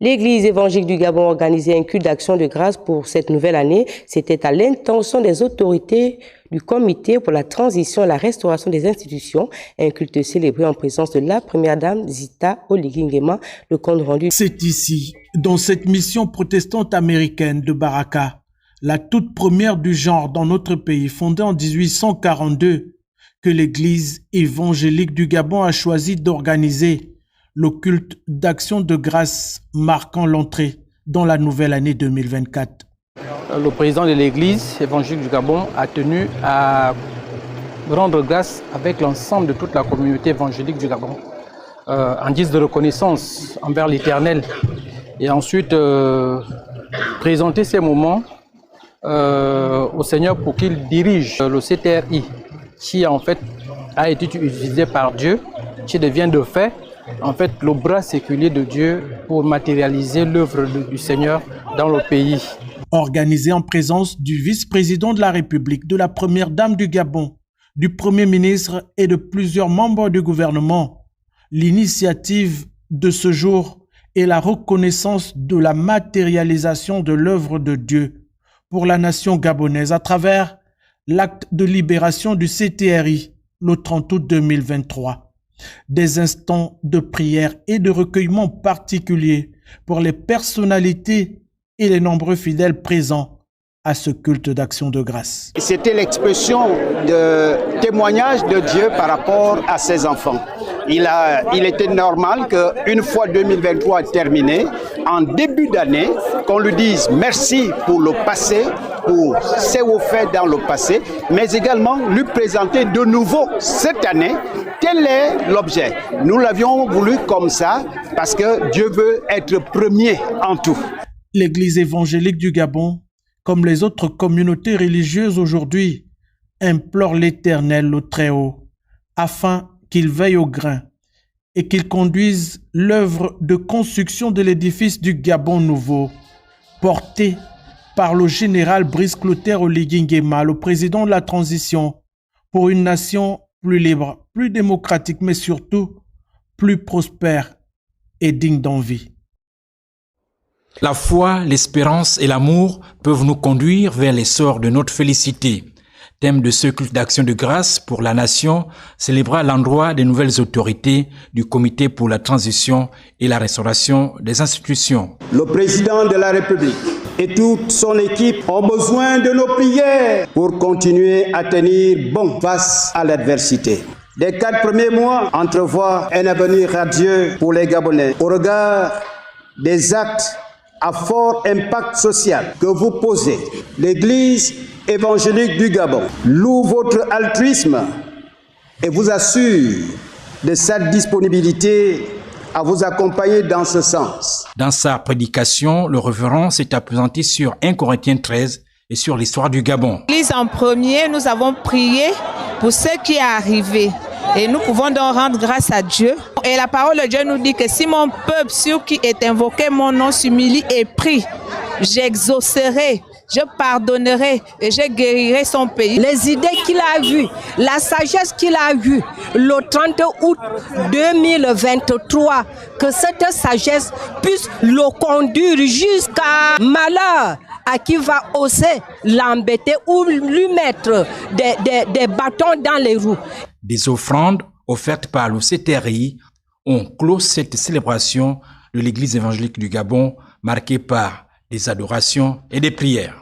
L'Église évangélique du Gabon organisait un culte d'action de grâce pour cette nouvelle année. C'était à l'intention des autorités du comité pour la transition et la restauration des institutions. Un culte célébré en présence de la première dame Zita Oligingema. Le compte rendu. C'est ici, dans cette mission protestante américaine de Baraka, la toute première du genre dans notre pays, fondée en 1842, que l'Église évangélique du Gabon a choisi d'organiser le culte d'action de grâce marquant l'entrée dans la nouvelle année 2024. Le président de l'Église évangélique du Gabon a tenu à rendre grâce avec l'ensemble de toute la communauté évangélique du Gabon, en guise de reconnaissance envers l'Éternel, et ensuite présenter ces moments au Seigneur pour qu'il dirige le CTRI, qui en fait a été utilisé par Dieu, qui devient de fait en fait le bras séculier de Dieu pour matérialiser l'œuvre du Seigneur dans le pays. Organisé en présence du vice-président de la République, de la première dame du Gabon, du premier ministre et de plusieurs membres du gouvernement, l'initiative de ce jour est la reconnaissance de la matérialisation de l'œuvre de Dieu pour la nation gabonaise à travers l'acte de libération du CTRI le 30 août 2023. Des instants de prière et de recueillement particuliers pour les personnalités et les nombreux fidèles présents à ce culte d'action de grâce. C'était l'expression de témoignage de Dieu par rapport à ses enfants. Il était normal qu'une fois 2023 terminé, en début d'année, qu'on lui dise merci pour le passé, pour ses hauts faits dans le passé, mais également lui présenter de nouveau cette année quel est l'objet. Nous l'avions voulu comme ça parce que Dieu veut être premier en tout. L'Église évangélique du Gabon, comme les autres communautés religieuses aujourd'hui, implore l'Éternel, le Très-Haut, afin qu'il veille au grain et qu'il conduise l'œuvre de construction de l'édifice du Gabon nouveau, porté par le général Brice Clotaire Oligingema, le président de la transition, pour une nation plus libre, plus démocratique, mais surtout plus prospère et digne d'envie. La foi, l'espérance et l'amour peuvent nous conduire vers l'essor de notre félicité. Thème de ce culte d'action de grâce pour la nation, célébré à l'endroit des nouvelles autorités du Comité pour la transition et la restauration des institutions. Le président de la République et toute son équipe ont besoin de nos prières pour continuer à tenir bon face à l'adversité. Les 4 premiers mois entrevoient un avenir radieux pour les Gabonais au regard des actes à fort impact social que vous posez. L'Église évangélique du Gabon loue votre altruisme et vous assure de sa disponibilité à vous accompagner dans ce sens. Dans sa prédication, le révérend s'est appesanti sur 1 Corinthiens 13 et sur l'histoire du Gabon. L'Église en premier, nous avons prié pour ce qui est arrivé. Et nous pouvons donc rendre grâce à Dieu. Et la parole de Dieu nous dit que si mon peuple sur qui est invoqué mon nom s'humilie et prie, j'exaucerai, je pardonnerai et je guérirai son pays. Les idées qu'il a vues, la sagesse qu'il a eue le 30 août 2023, que cette sagesse puisse le conduire jusqu'à malheur à qui va oser l'embêter ou lui mettre des bâtons dans les roues. Des offrandes offertes par le CTRI ont clos cette célébration de l'Église évangélique du Gabon, marquée par des adorations et des prières.